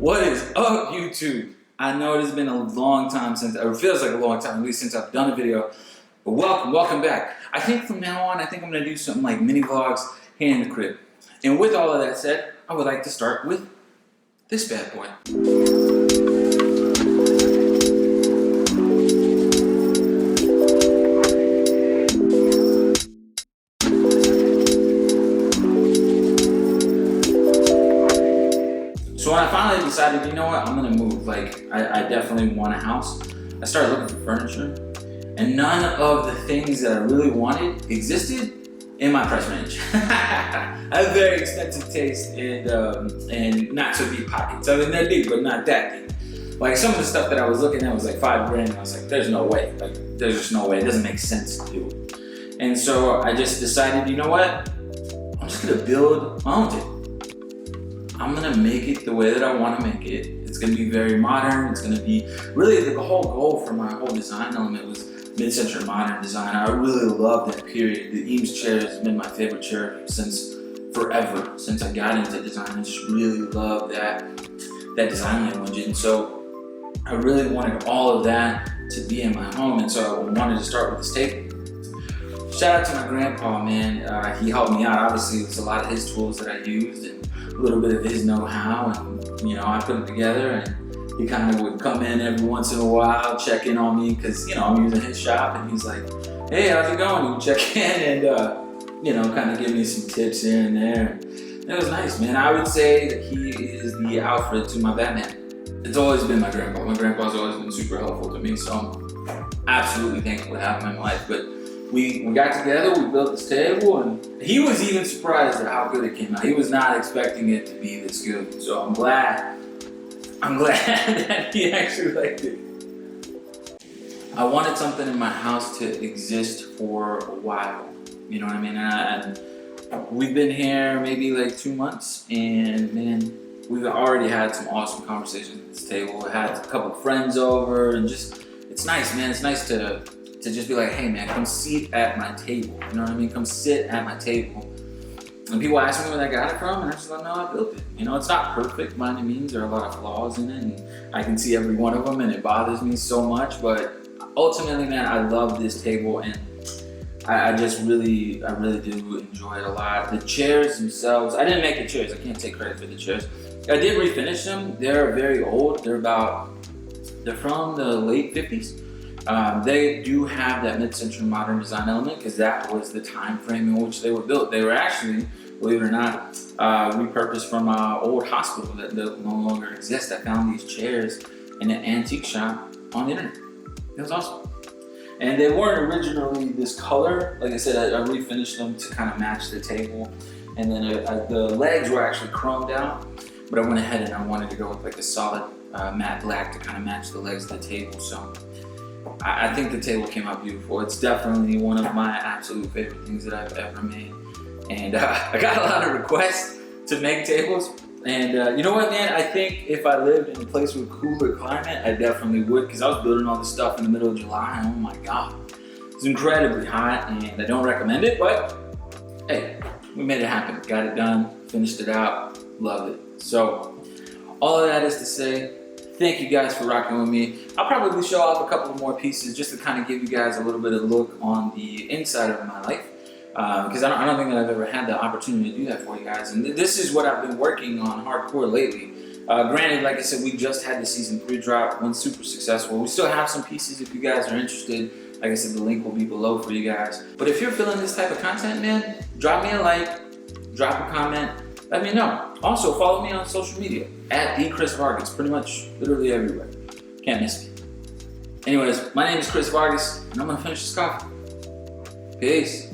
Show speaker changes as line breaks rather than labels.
What is up, YouTube? I know it has been a long time since, or it feels like a long time, at least since I've done a video. But welcome back. I think from now on, I think I'm gonna do something like mini vlogs here in the crib. And with all of that said, I would like to start with this bad boy. So when I finally decided, you know what, I'm gonna move. Like, I definitely want a house. I started looking for furniture, and none of the things that I really wanted existed in my price range. I have very expensive taste and not so deep pockets. I mean, they're deep, but not that deep. Like, some of the stuff that I was looking at was like $5 grand, and I was like, there's no way. Like, there's just no way. It doesn't make sense to do it. And so I just decided, you know what? I'm just gonna build my own table. I'm gonna make it the way that I wanna make it. It's gonna be very modern. It's gonna be, really the whole goal for my whole design element was mid-century modern design. I really love that period. The Eames chair has been my favorite chair since forever, since I got into design. I just really love that design language. And so I really wanted all of that to be in my home. And so I wanted to start with this table. Shout out to my grandpa, man. He helped me out. Obviously, it was a lot of his tools that I used and a little bit of his know-how, and you know, I put it together, and he kind of would come in every once in a while, check in on me, because you know, I'm using his shop, and he's like, hey, how's it going? He would check in and you know, kind of give me some tips here and there. And it was nice, man. I would say that he is the Alfred to my Batman. It's always been my grandpa. My grandpa's always been super helpful to me, so I'm absolutely thankful to have him in my life. But we got together, we built this table, and he was even surprised at how good it came out. He was not expecting it to be this good. So I'm glad that he actually liked it. I wanted something in my house to exist for a while. You know what I mean? And we've been here maybe like 2 months, and man, we've already had some awesome conversations at this table. I had a couple of friends over, and just, it's nice, man. It's nice to just be like, hey man, come sit at my table. You know what I mean? Come sit at my table. And people ask me where I got it from, and I just like, no, I built it. You know, it's not perfect by any means. There are a lot of flaws in it, and I can see every one of them, and it bothers me so much. But ultimately, man, I love this table, and I really do enjoy it a lot. The chairs themselves, I didn't make the chairs. I can't take credit for the chairs. I did refinish them. They're very old. They're from the late 50s. They do have that mid-century modern design element because that was the time frame in which they were built. They were actually, believe it or not, repurposed from an old hospital that no longer exists. I found these chairs in an antique shop on the internet. It was awesome. And they weren't originally this color. Like I said, I refinished them to kind of match the table. And then the legs were actually chromed out, but I went ahead and I wanted to go with like a solid matte black to kind of match the legs of the table. So I think the table came out beautiful. It's definitely one of my absolute favorite things that I've ever made. And I got a lot of requests to make tables. And you know what, man? I think if I lived in a place with cooler climate, I definitely would, because I was building all this stuff in the middle of July, and oh my God. It's incredibly hot, and I don't recommend it, but hey, we made it happen. Got it done, finished it out, loved it. So all of that is to say, thank you guys for rocking with me. I'll probably show off a couple more pieces just to kind of give you guys a little bit of look on the inside of my life. Because I don't think that I've ever had the opportunity to do that for you guys. And this is what I've been working on hardcore lately. Granted, like I said, we just had the season 3 drop, went super successful. We still have some pieces if you guys are interested. Like I said, the link will be below for you guys. But if you're feeling this type of content, man, drop me a like, drop a comment, let me know. Also, follow me on social media at @chrisvargas, pretty much literally everywhere. Can't miss me. Anyways, my name is Chris Vargas, and I'm gonna finish this coffee. Peace.